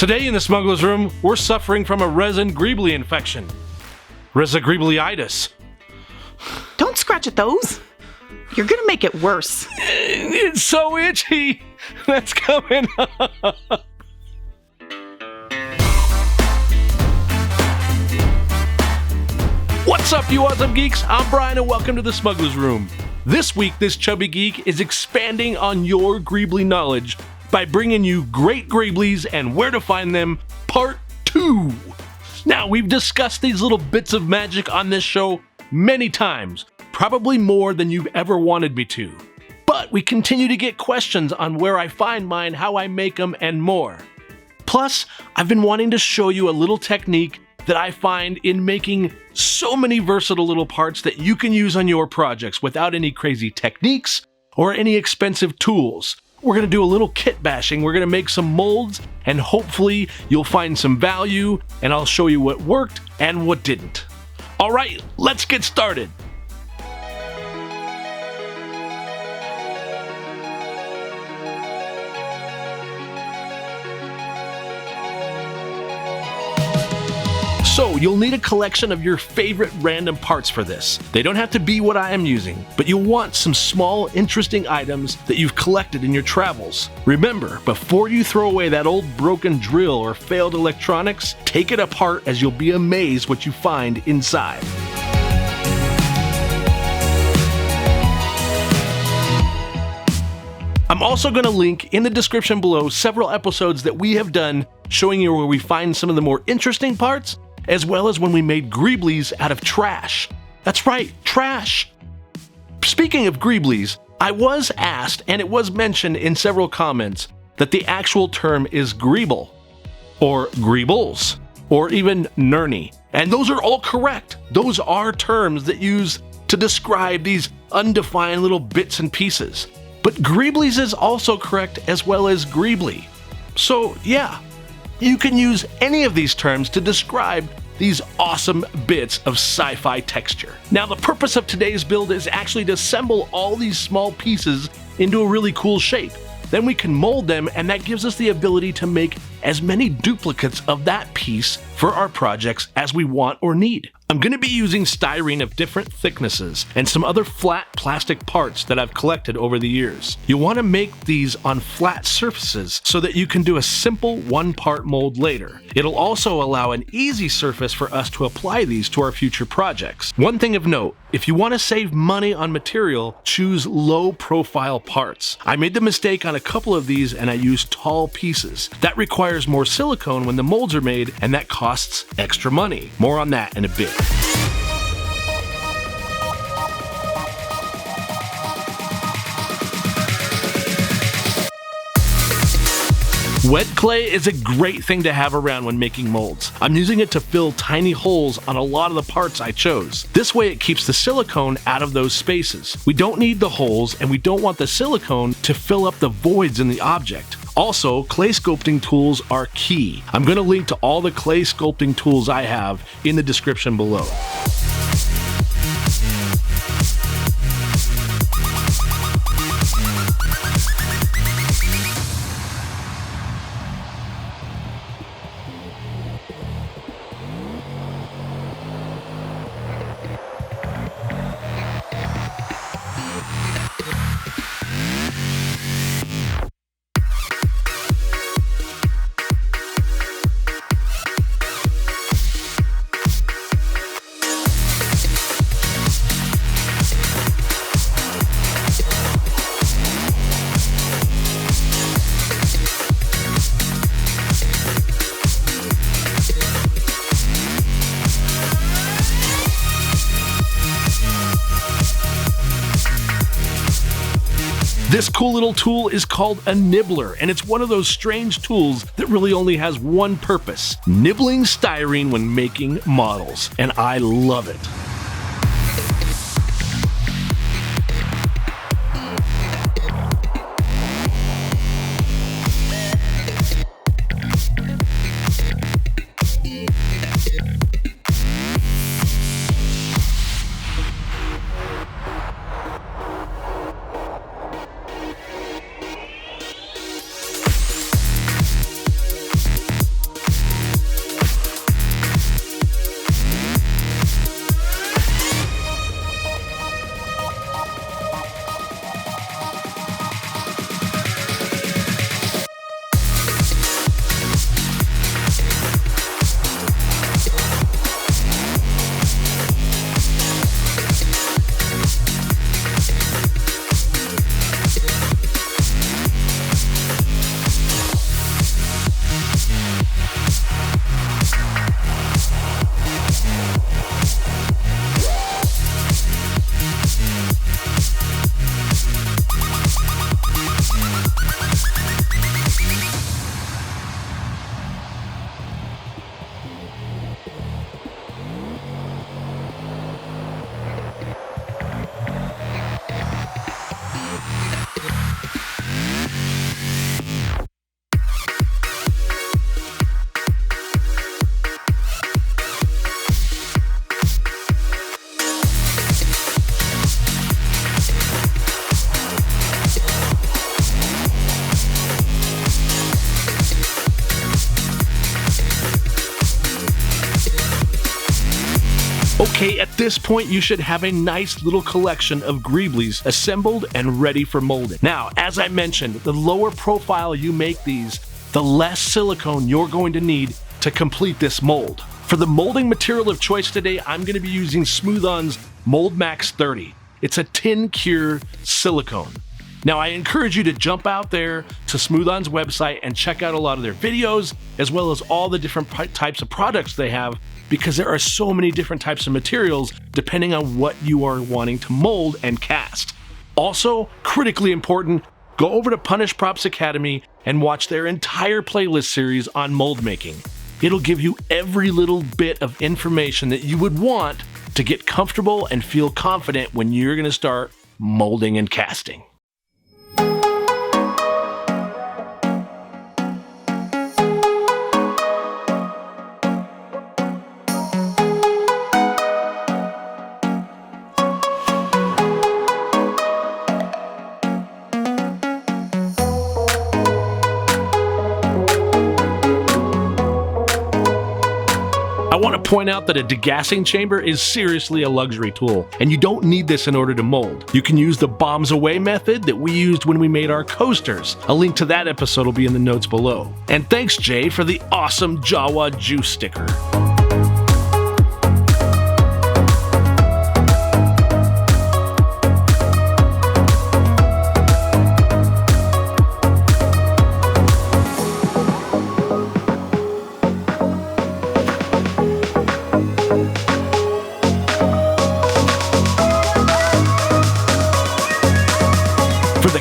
Today in the Smugglers Room, we're suffering from a resin Greeblie infection. Greeblieitis. Don't scratch at those. You're gonna make it worse. It's so itchy. That's coming up. What's up, you awesome geeks? I'm Brian, and welcome to the Smugglers Room. This week, this chubby geek is expanding on your Greeblie knowledge by bringing you great Greeblies and where to find them, part 2. Now, we've discussed these little bits of magic on this show many times, probably more than you've ever wanted me to. But we continue to get questions on where I find mine, how I make them, and more. Plus, I've been wanting to show you a little technique that I find in making so many versatile little parts that you can use on your projects without any crazy techniques or any expensive tools. We're going to do a little kit bashing, we're going to make some molds, and hopefully you'll find some value, and I'll show you what worked and what didn't. Alright, let's get started. So, you'll need a collection of your favorite random parts for this. They don't have to be what I am using, but you'll want some small, interesting items that you've collected in your travels. Remember, before you throw away that old broken drill or failed electronics, take it apart as you'll be amazed what you find inside. I'm also going to link in the description below several episodes that we have done showing you where we find some of the more interesting parts, as well as when we made Greeblies out of trash. That's right, trash! Speaking of Greeblies, I was asked, and it was mentioned in several comments, that the actual term is Greeble, or Greebles, or even Nurney. And those are all correct. Those are terms that use to describe these undefined little bits and pieces. But Greeblies is also correct, as well as Greeblie. So yeah, you can use any of these terms to describe these awesome bits of sci-fi texture. Now, the purpose of today's build is actually to assemble all these small pieces into a really cool shape. Then we can mold them, and that gives us the ability to make as many duplicates of that piece for our projects as we want or need. I'm going to be using styrene of different thicknesses and some other flat plastic parts that I've collected over the years. You'll want to make these on flat surfaces so that you can do a simple one-part mold later. It'll also allow an easy surface for us to apply these to our future projects. One thing of note, if you want to save money on material, choose low-profile parts. I made the mistake on a couple of these and I used tall pieces. That requires more silicone when the molds are made, and that costs extra money. More on that in a bit. Wet clay is a great thing to have around when making molds. I'm using it to fill tiny holes on a lot of the parts I chose. This way it keeps the silicone out of those spaces. We don't need the holes, and we don't want the silicone to fill up the voids in the object. Also, clay sculpting tools are key. I'm going to link to all the clay sculpting tools I have in the description below. This cool little tool is called a nibbler, and it's one of those strange tools that really only has one purpose: nibbling styrene when making models, and I love it. Okay, at this point, you should have a nice little collection of Greeblies assembled and ready for molding. Now, as I mentioned, the lower profile you make these, the less silicone you're going to need to complete this mold. For the molding material of choice today, I'm going to be using Smooth-On's Mold Max 30. It's a tin cure silicone. Now, I encourage you to jump out there to Smooth-On's website and check out a lot of their videos, as well as all the different types of products they have, because there are so many different types of materials depending on what you are wanting to mold and cast. Also, critically important, go over to Punish Props Academy and watch their entire playlist series on mold making. It'll give you every little bit of information that you would want to get comfortable and feel confident when you're going to start molding and casting. I want to point out that a degassing chamber is seriously a luxury tool, and you don't need this in order to mold. You can use the bombs away method that we used when we made our coasters. A link to that episode will be in the notes below. And thanks, Jay, for the awesome Jawa juice sticker.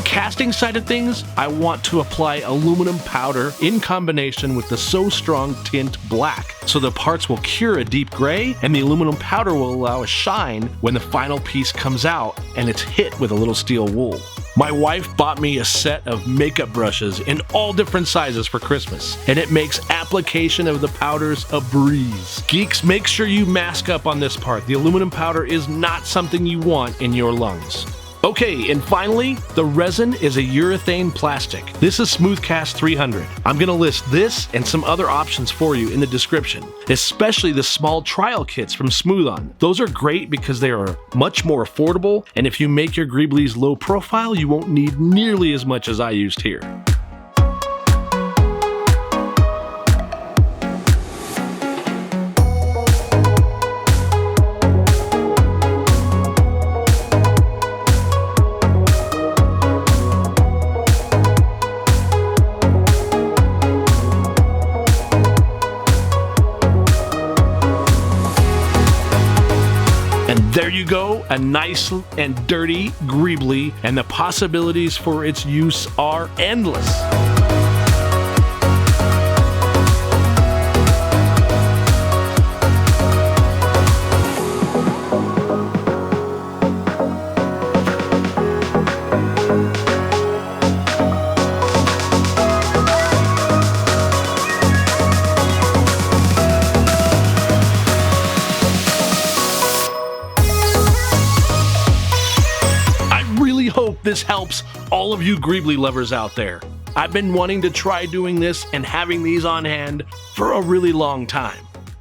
Casting side of things, I want to apply aluminum powder in combination with the So Strong Tint Black, so the parts will cure a deep gray and the aluminum powder will allow a shine when the final piece comes out and it's hit with a little steel wool. My wife bought me a set of makeup brushes in all different sizes for Christmas, and it makes application of the powders a breeze. Geeks, make sure you mask up on this part. The aluminum powder is not something you want in your lungs. Okay, and finally, the resin is a urethane plastic. This is Smoothcast 300. I'm gonna list this and some other options for you in the description, especially the small trial kits from Smooth-On. Those are great because they are much more affordable, and if you make your Greeblies low profile, you won't need nearly as much as I used here. And there you go, a nice and dirty Greeblie, and the possibilities for its use are endless. Hope this helps all of you Greeblie lovers out there. I've been wanting to try doing this and having these on hand for a really long time.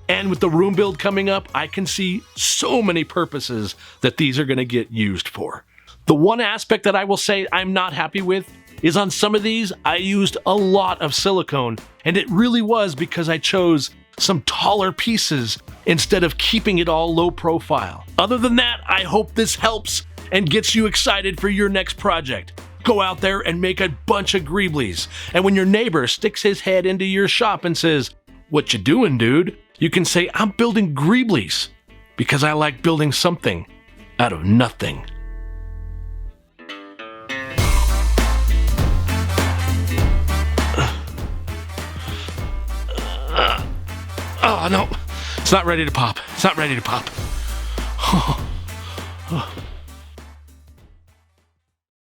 And with the room build coming up, I can see so many purposes that these are going to get used for. The one aspect that I will say I'm not happy with is on some of these, I used a lot of silicone, and it really was because I chose some taller pieces instead of keeping it all low profile. Other than that, I hope this helps and gets you excited for your next project. Go out there and make a bunch of Greeblies. And when your neighbor sticks his head into your shop and says, "What you doing, dude?" you can say, "I'm building Greeblies because I like building something out of nothing." Oh no, it's not ready to pop. It's not ready to pop.